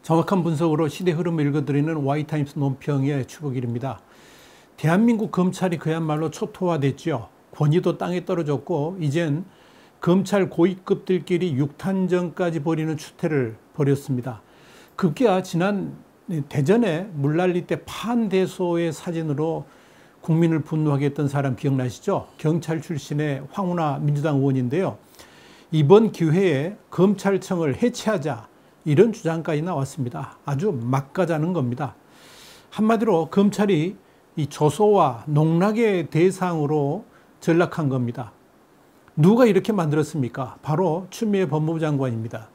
정확한 분석으로 시대 흐름을 읽어드리는 와이타임스 논평의 추복일입니다. 대한민국 검찰이 그야말로 초토화됐죠. 권위도 땅에 떨어졌고 이젠 검찰 고위급들끼리 육탄전까지 벌이는 추태를 벌였습니다. 급기야 지난 대전에 물난리 때 판대소의 사진으로 국민을 분노하게 했던 사람 기억나시죠? 경찰 출신의 황운하 민주당 의원인데요. 이번 기회에 검찰청을 해체하자 이런 주장까지 나왔습니다. 아주 막 가자는 겁니다. 한마디로 검찰이 이 조소와 농락의 대상으로 전락한 겁니다. 누가 이렇게 만들었습니까? 바로 추미애 법무부 장관입니다.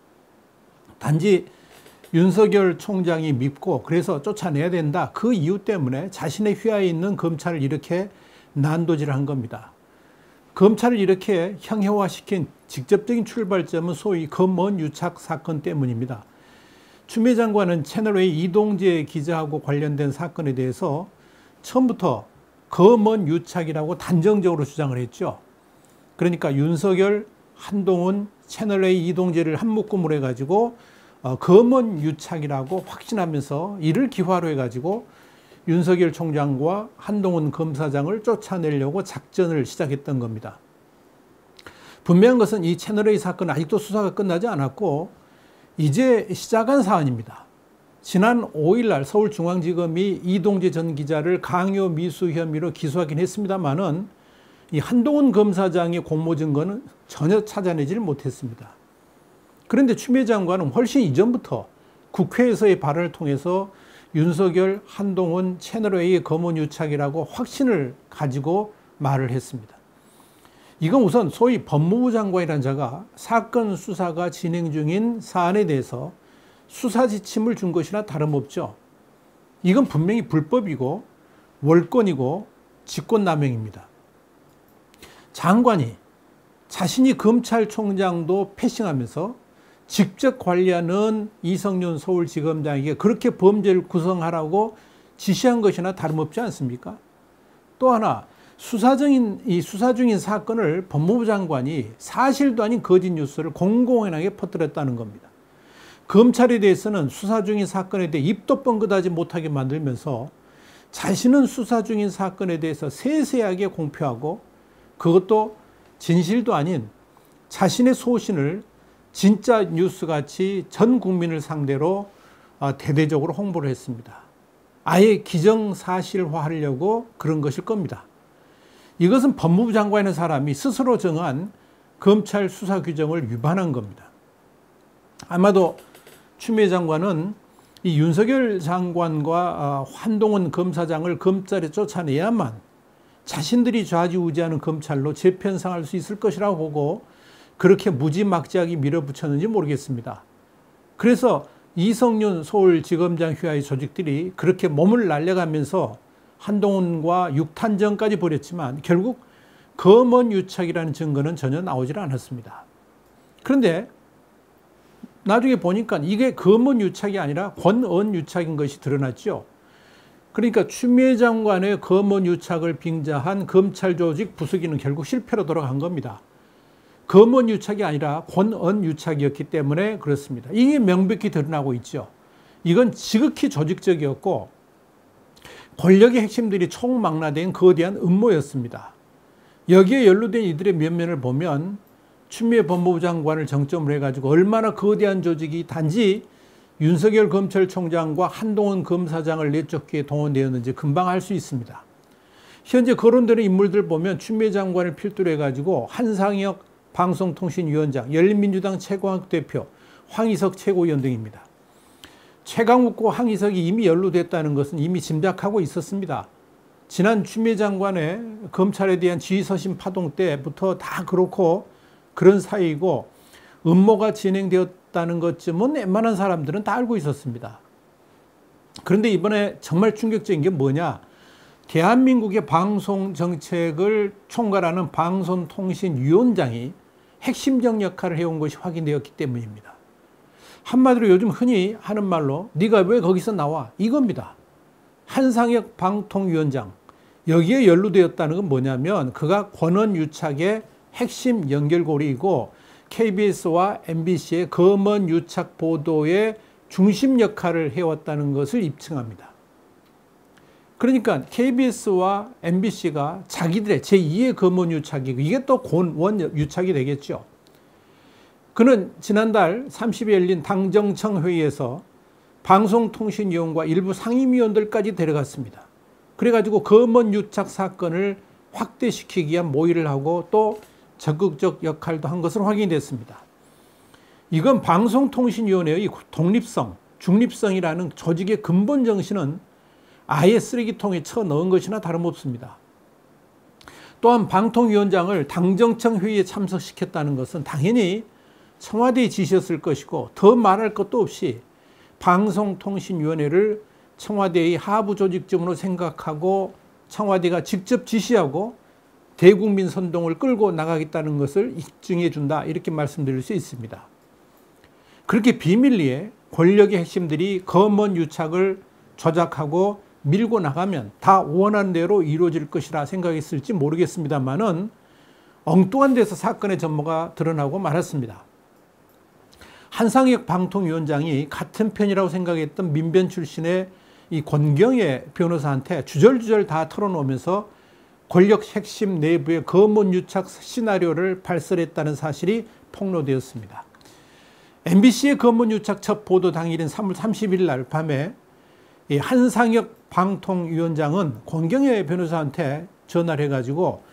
단지 윤석열 총장이 밉고 그래서 쫓아내야 된다. 그 이유 때문에 자신의 휘하에 있는 검찰을 이렇게 난도질한 겁니다. 검찰을 이렇게 형해화시킨 직접적인 출발점은 소위 검언 유착 사건 때문입니다. 추미애 장관은 채널A 이동재 기자하고 관련된 사건에 대해서 처음부터 검언 유착이라고 단정적으로 주장을 했죠. 그러니까 윤석열, 한동훈, 채널A 이동재를 한 묶음으로 해가지고 검언 유착이라고 확신하면서 이를 기화로 해가지고 윤석열 총장과 한동훈 검사장을 쫓아내려고 작전을 시작했던 겁니다. 분명한 것은 이 채널A 사건은 아직도 수사가 끝나지 않았고 이제 시작한 사안입니다. 지난 5일날 서울중앙지검이 이동재 전 기자를 강요 미수 혐의로 기소하긴 했습니다만은 이 한동훈 검사장의 공모 증거는 전혀 찾아내지를 못했습니다. 그런데 추미애 장관은 훨씬 이전부터 국회에서의 발언을 통해서 윤석열, 한동훈, 채널A의 검언 유착이라고 확신을 가지고 말을 했습니다. 이건 우선 소위 법무부 장관이라는 자가 사건 수사가 진행 중인 사안에 대해서 수사 지침을 준 것이나 다름없죠. 이건 분명히 불법이고 월권이고 직권남용입니다. 장관이 자신이 검찰총장도 패싱하면서 직접 관리하는 이성윤 서울지검장에게 그렇게 범죄를 구성하라고 지시한 것이나 다름없지 않습니까? 또 하나 수사 중인 사건을 법무부 장관이 사실도 아닌 거짓 뉴스를 공공연하게 퍼뜨렸다는 겁니다. 검찰에 대해서는 수사 중인 사건에 대해 입도 뻥긋하지 못하게 만들면서 자신은 수사 중인 사건에 대해서 세세하게 공표하고 그것도 진실도 아닌 자신의 소신을 진짜 뉴스같이 전 국민을 상대로 대대적으로 홍보를 했습니다. 아예 기정사실화하려고 그런 것일 겁니다. 이것은 법무부 장관의 사람이 스스로 정한 검찰 수사 규정을 위반한 겁니다. 아마도 추미애 장관은 이 윤석열 장관과 한동훈 검사장을 검찰에 쫓아내야만 자신들이 좌지우지하는 검찰로 재편성할 수 있을 것이라고 보고 그렇게 무지막지하게 밀어붙였는지 모르겠습니다. 그래서 이성윤 서울지검장 휘하의 조직들이 그렇게 몸을 날려가면서 한동훈과 육탄전까지 벌였지만 결국 검언 유착이라는 증거는 전혀 나오질 않았습니다. 그런데 나중에 보니까 이게 검언 유착이 아니라 권언 유착인 것이 드러났죠. 그러니까 추미애 장관의 검언 유착을 빙자한 검찰 조직 부수기는 결국 실패로 돌아간 겁니다. 검언 유착이 아니라 권언 유착이었기 때문에 그렇습니다. 이게 명백히 드러나고 있죠. 이건 지극히 조직적이었고 권력의 핵심들이 총망라된 거대한 음모였습니다. 여기에 연루된 이들의 면면을 보면 추미애 법무부 장관을 정점으로 해가지고 얼마나 거대한 조직이 단지 윤석열 검찰총장과 한동훈 검사장을 내쫓기에 동원되었는지 금방 알 수 있습니다. 현재 거론되는 인물들 보면 추미애 장관을 필두로 해가지고 한상혁 방송통신위원장, 열린민주당 최광욱 대표, 황희석 최고위원 등입니다. 최강욱과 황희석이 이미 연루됐다는 것은 이미 짐작하고 있었습니다. 지난 추미애 장관의 검찰에 대한 지휘서신 파동 때부터 다 그렇고 그런 사이이고 음모가 진행되었다는 것쯤은 웬만한 사람들은 다 알고 있었습니다. 그런데 이번에 정말 충격적인 게 뭐냐? 대한민국의 방송 정책을 총괄하는 방송통신위원장이 핵심적 역할을 해온 것이 확인되었기 때문입니다. 한마디로 요즘 흔히 하는 말로 네가 왜 거기서 나와? 이겁니다. 한상혁 방통위원장 여기에 연루되었다는 건 뭐냐면 그가 권언 유착의 핵심 연결고리이고 KBS와 MBC의 검언 유착 보도의 중심 역할을 해왔다는 것을 입증합니다. 그러니까 KBS와 MBC가 자기들의 제2의 검언유착이고 이게 또 원유착이 되겠죠. 그는 지난달 30일 열린 당정청 회의에서 방송통신위원과 일부 상임위원들까지 데려갔습니다. 그래가지고 검언유착 사건을 확대시키기 위한 모의를 하고 또 적극적 역할도 한 것으로 확인이 됐습니다. 이건 방송통신위원회의 독립성, 중립성이라는 조직의 근본 정신은 아예 쓰레기통에 쳐넣은 것이나 다름없습니다. 또한 방통위원장을 당정청 회의에 참석시켰다는 것은 당연히 청와대의 지시였을 것이고 더 말할 것도 없이 방송통신위원회를 청와대의 하부 조직점으로 생각하고 청와대가 직접 지시하고 대국민 선동을 끌고 나가겠다는 것을 입증해 준다 이렇게 말씀드릴 수 있습니다. 그렇게 비밀리에 권력의 핵심들이 검언유착을 조작하고 밀고 나가면 다 원하는 대로 이루어질 것이라 생각했을지 모르겠습니다만은 엉뚱한 데서 사건의 전모가 드러나고 말았습니다. 한상혁 방통위원장이 같은 편이라고 생각했던 민변 출신의 이 권경애 변호사한테 주절주절 다 털어놓으면서 권력 핵심 내부의 검언유착 시나리오를 발설했다는 사실이 폭로되었습니다. MBC의 검언유착 첫 보도 당일인 3월 30일 날 밤에 한상혁 방통위원장은 권경애 변호사한테 전화를 해가지고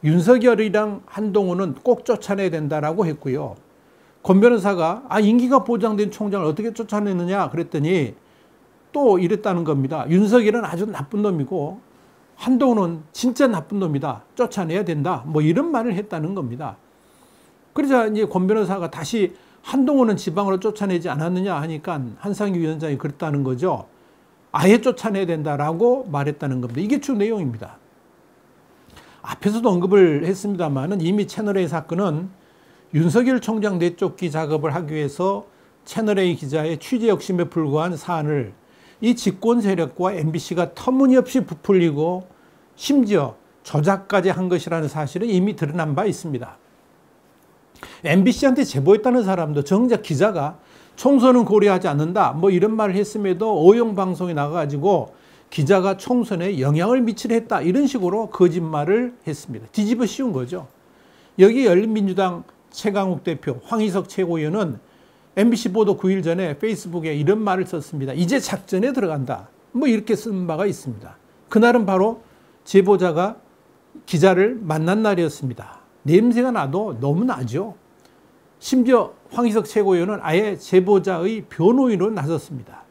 윤석열이랑 한동훈은 꼭 쫓아내야 된다라고 했고요. 권 변호사가 임기가 보장된 총장을 어떻게 쫓아내느냐 그랬더니 또 이랬다는 겁니다. 윤석열은 아주 나쁜 놈이고 한동훈은 진짜 나쁜 놈이다. 쫓아내야 된다. 뭐 이런 말을 했다는 겁니다. 그러자 이제 권 변호사가 다시 한동훈은 지방으로 쫓아내지 않았느냐 하니까 한상혁 위원장이 그랬다는 거죠. 아예 쫓아내야 된다라고 말했다는 겁니다. 이게 주 내용입니다. 앞에서도 언급을 했습니다만은 이미 채널A 사건은 윤석열 총장 내쫓기 작업을 하기 위해서 채널A 기자의 취재 욕심에 불과한 사안을 이 집권 세력과 MBC가 터무니없이 부풀리고 심지어 조작까지 한 것이라는 사실은 이미 드러난 바 있습니다. MBC한테 제보했다는 사람도 정작 기자가 총선은 고려하지 않는다 뭐 이런 말을 했음에도 오용방송에 나가가지고 기자가 총선에 영향을 미치려 했다 이런 식으로 거짓말을 했습니다. 뒤집어 씌운 거죠. 여기 열린민주당 최강욱 대표, 황희석 최고위원은 MBC 보도 9일 전에 페이스북에 이런 말을 썼습니다. 이제 작전에 들어간다. 뭐 이렇게 쓴 바가 있습니다. 그날은 바로 제보자가 기자를 만난 날이었습니다. 냄새가 나도 너무 나죠. 심지어 황희석 최고위원은 아예 제보자의 변호인으로 나섰습니다.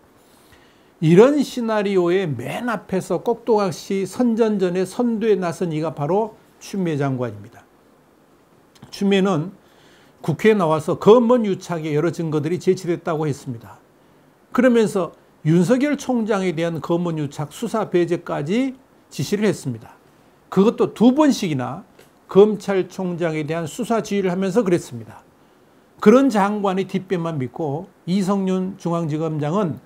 이런 시나리오의 맨 앞에서 꼭두각시 선전전에 선두에 나선 이가 바로 추미애 장관입니다. 추미애는 국회에 나와서 검언유착의 여러 증거들이 제시됐다고 했습니다. 그러면서 윤석열 총장에 대한 검언유착 수사 배제까지 지시를 했습니다. 그것도 2번씩이나 검찰총장에 대한 수사 지휘를 하면서 그랬습니다. 그런 장관의 뒷배만 믿고 이성윤 중앙지검장은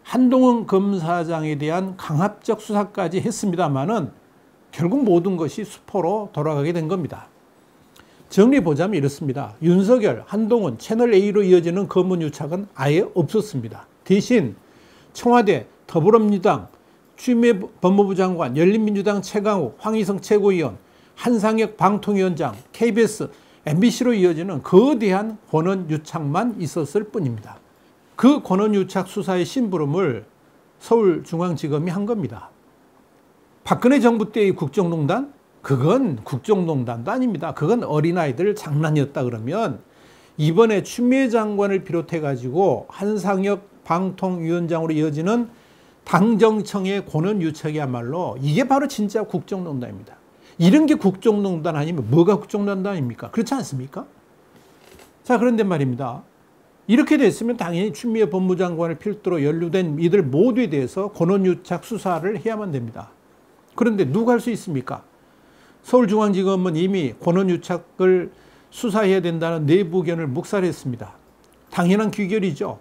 한동훈 검사장에 대한 강압적 수사까지 했습니다마는 결국 모든 것이 수포로 돌아가게 된 겁니다. 정리해보자면 이렇습니다. 윤석열, 한동훈, 채널A로 이어지는 검언유착은 아예 없었습니다. 대신 청와대, 더불어민주당, 추미애 법무부 장관, 열린민주당 최강욱, 황희성 최고위원, 한상혁 방통위원장, KBS, MBC로 이어지는 거대한 권한유착만 있었을 뿐입니다. 그 권한유착 수사의 심부름을 서울중앙지검이 한 겁니다. 박근혜 정부 때의 국정농단? 그건 국정농단도 아닙니다. 그건 어린아이들 장난이었다 그러면 이번에 추미애 장관을 비롯해가지고 한상혁 방통위원장으로 이어지는 당정청의 권한유착이야말로 이게 바로 진짜 국정농단입니다. 이런 게 국정농단 아니면 뭐가 국정농단입니까? 그렇지 않습니까? 자, 그런데 말입니다. 이렇게 됐으면 당연히 추미애 법무장관을 필두로 연루된 이들 모두에 대해서 권한유착 수사를 해야만 됩니다. 그런데 누가 할 수 있습니까? 서울중앙지검은 이미 권한유착을 수사해야 된다는 내부 의견을 묵살했습니다. 당연한 귀결이죠.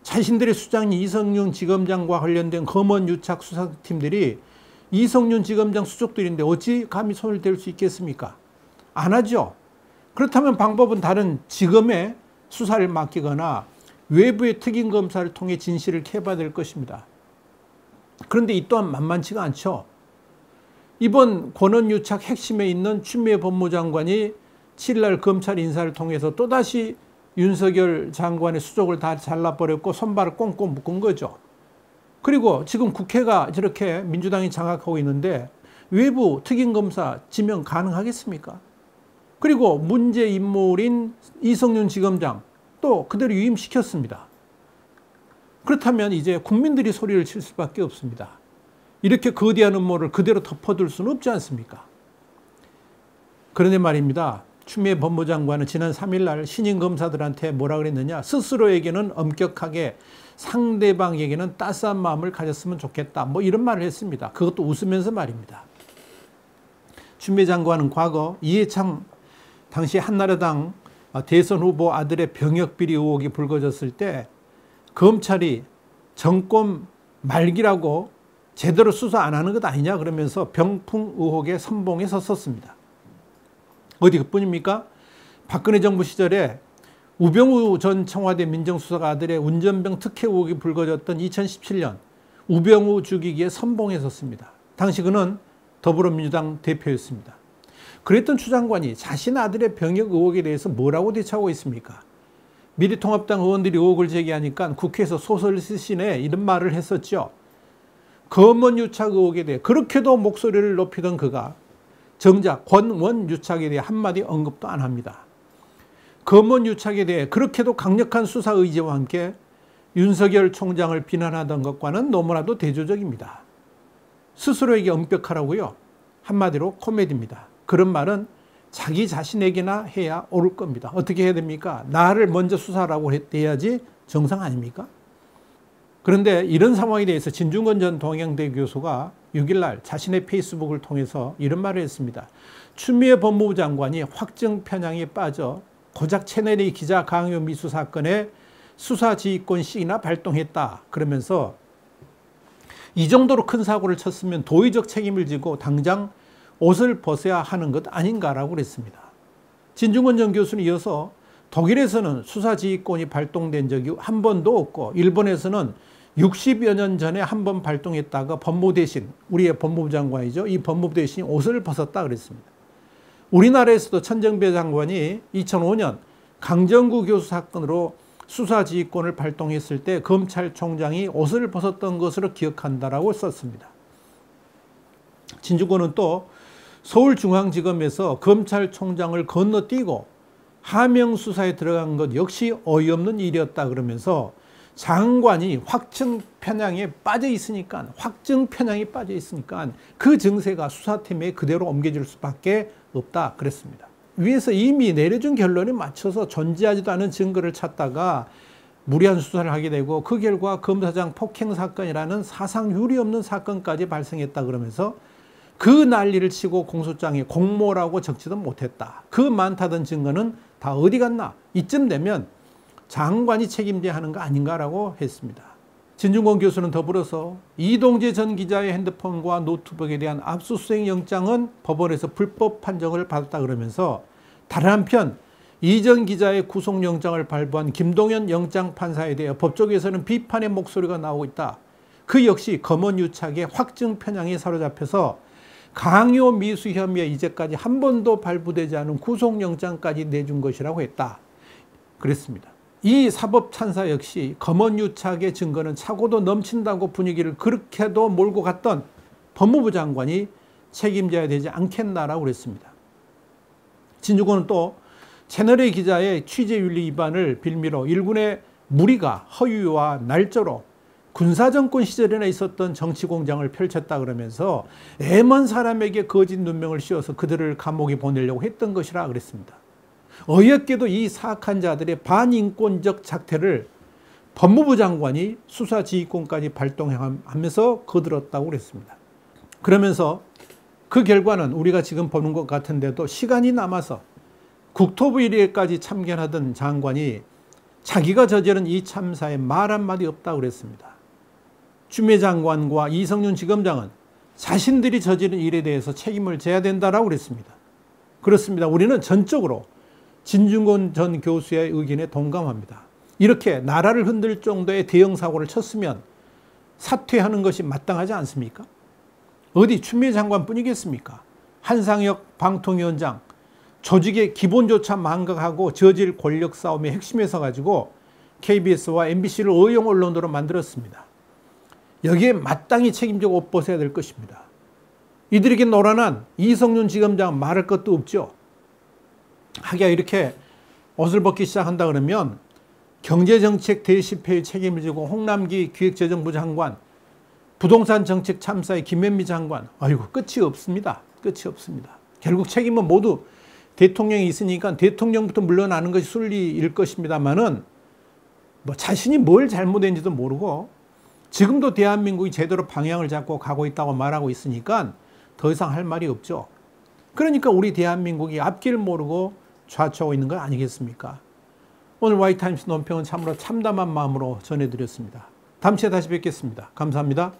자신들의 수장인 이성윤 지검장과 관련된 검언유착 수사팀들이 이성윤 지검장 수족들인데 어찌 감히 손을 댈 수 있겠습니까? 안 하죠. 그렇다면 방법은 다른 지검에 수사를 맡기거나 외부의 특임검사를 통해 진실을 캐봐야 될 것입니다. 그런데 이 또한 만만치가 않죠. 이번 권한유착 핵심에 있는 추미애 법무장관이 7일 검찰 인사를 통해서 또다시 윤석열 장관의 수족을 다 잘라버렸고 손발을 꽁꽁 묶은 거죠. 그리고 지금 국회가 저렇게 민주당이 장악하고 있는데 외부 특임검사 지명 가능하겠습니까? 그리고 문제 인물인 이성윤 지검장 또 그대로 유임시켰습니다. 그렇다면 이제 국민들이 소리를 칠 수밖에 없습니다. 이렇게 거대한 음모를 그대로 덮어둘 수는 없지 않습니까? 그런데 말입니다. 추미애 법무장관은 지난 3일 날 신임 검사들한테 뭐라 그랬느냐. 스스로에게는 엄격하게 상대방에게는 따스한 마음을 가졌으면 좋겠다. 뭐 이런 말을 했습니다. 그것도 웃으면서 말입니다. 추미애 장관은 과거 이해창 당시 한나라당 대선 후보 아들의 병역비리 의혹이 불거졌을 때 검찰이 정권 말기라고 제대로 수사 안 하는 것 아니냐 그러면서 병풍 의혹에 선봉에 섰었습니다. 어디 그뿐입니까? 박근혜 정부 시절에 우병우 전 청와대 민정수석 아들의 운전병 특혜 의혹이 불거졌던 2017년 우병우 죽이기에 선봉에 섰습니다. 당시 그는 더불어민주당 대표였습니다. 그랬던 추 장관이 자신 아들의 병역 의혹에 대해서 뭐라고 대처하고 있습니까? 미래통합당 의원들이 의혹을 제기하니까 국회에서 소설 쓰시네 이런 말을 했었죠. 검언유착 의혹에 대해 그렇게도 목소리를 높이던 그가 정작 권원유착에 대해 한마디 언급도 안 합니다. 검언유착에 대해 그렇게도 강력한 수사 의지와 함께 윤석열 총장을 비난하던 것과는 너무나도 대조적입니다. 스스로에게 엄격하라고요. 한마디로 코미디입니다. 그런 말은 자기 자신에게나 해야 옳을 겁니다. 어떻게 해야 됩니까? 나를 먼저 수사하라고 해야지 정상 아닙니까? 그런데 이런 상황에 대해서 진중권 전 동양대 교수가 6일 날 자신의 페이스북을 통해서 이런 말을 했습니다. 추미애 법무부 장관이 확증 편향에 빠져 고작 채널A 기자 강요 미수 사건에 수사지휘권 C나 발동했다. 그러면서 이 정도로 큰 사고를 쳤으면 도의적 책임을 지고 당장 옷을 벗어야 하는 것 아닌가라고 그랬습니다. 진중권 전 교수는 이어서 독일에서는 수사지휘권이 발동된 적이 한 번도 없고 일본에서는 60여 년 전에 한 번 발동했다가 법무부 대신, 우리의 법무부 장관이죠. 이 법무부 대신이 옷을 벗었다 그랬습니다. 우리나라에서도 천정배 장관이 2005년 강정구 교수 사건으로 수사지휘권을 발동했을 때 검찰총장이 옷을 벗었던 것으로 기억한다라고 썼습니다. 진중권은 또 서울중앙지검에서 검찰총장을 건너뛰고 하명 수사에 들어간 것 역시 어이없는 일이었다 그러면서 장관이 확증 편향에 빠져 있으니까 그 증세가 수사팀에 그대로 옮겨질 수밖에 없다 그랬습니다. 위에서 이미 내려준 결론에 맞춰서 존재하지도 않은 증거를 찾다가 무리한 수사를 하게 되고 그 결과 검사장 폭행 사건이라는 사상 유례 없는 사건까지 발생했다 그러면서 그 난리를 치고 공소장에 공모라고 적지도 못했다. 그 많다던 증거는 다 어디 갔나? 이쯤 되면 장관이 책임져야 하는 거 아닌가라고 했습니다. 진중권 교수는 더불어서 이동재 전 기자의 핸드폰과 노트북에 대한 압수수색 영장은 법원에서 불법 판정을 받았다 그러면서 다른 한편 이 전 기자의 구속영장을 발부한 김동연 영장판사에 대해 법조계에서는 비판의 목소리가 나오고 있다. 그 역시 검언유착의 확증 편향에 사로잡혀서 강요 미수 혐의에 이제까지 한 번도 발부되지 않은 구속영장까지 내준 것이라고 했다. 그랬습니다. 이 사법찬사 역시 검언유착의 증거는 차고도 넘친다고 분위기를 그렇게도 몰고 갔던 법무부 장관이 책임져야 되지 않겠나라고 그랬습니다. 진중권은 또 채널A 기자의 취재윤리 위반을 빌미로 일군의 무리가 허위와 날조로 군사정권 시절에나 있었던 정치공장을 펼쳤다 그러면서 애먼 사람에게 거짓 누명을 씌워서 그들을 감옥에 보내려고 했던 것이라 그랬습니다. 어이없게도 이 사악한 자들의 반인권적 작태를 법무부 장관이 수사지휘권까지 발동하면서 거들었다고 그랬습니다. 그러면서 그 결과는 우리가 지금 보는 것 같은데도 시간이 남아서 국토부 일회까지 참견하던 장관이 자기가 저지른 이 참사에 말 한마디 없다고 그랬습니다. 추미애 장관과 이성윤 지검장은 자신들이 저지른 일에 대해서 책임을 져야 된다라고 그랬습니다. 그렇습니다. 우리는 전적으로 진중권 전 교수의 의견에 동감합니다. 이렇게 나라를 흔들 정도의 대형 사고를 쳤으면 사퇴하는 것이 마땅하지 않습니까? 어디 추미애 장관뿐이겠습니까? 한상혁 방통위원장 조직의 기본조차 망각하고 저질 권력 싸움의 핵심에 서가지고 KBS와 MBC를 의용 언론으로 만들었습니다. 여기에 마땅히 책임지고 옷 벗어야 될 것입니다. 이들에게 노란한 이성윤 지검장 말할 것도 없죠. 하기야 이렇게 옷을 벗기 시작한다 그러면 경제정책 대실패의 책임을 지고 홍남기 기획재정부 장관, 부동산 정책 참사의 김현미 장관, 아이고 끝이 없습니다. 끝이 없습니다. 결국 책임은 모두 대통령이 있으니까 대통령부터 물러나는 것이 순리일 것입니다만은 뭐 자신이 뭘 잘못했는지도 모르고 지금도 대한민국이 제대로 방향을 잡고 가고 있다고 말하고 있으니까 더 이상 할 말이 없죠. 그러니까 우리 대한민국이 앞길 모르고 좌초하고 있는 거 아니겠습니까? 오늘 와이타임스 논평은 참으로 참담한 마음으로 전해드렸습니다. 다음 주에 다시 뵙겠습니다. 감사합니다.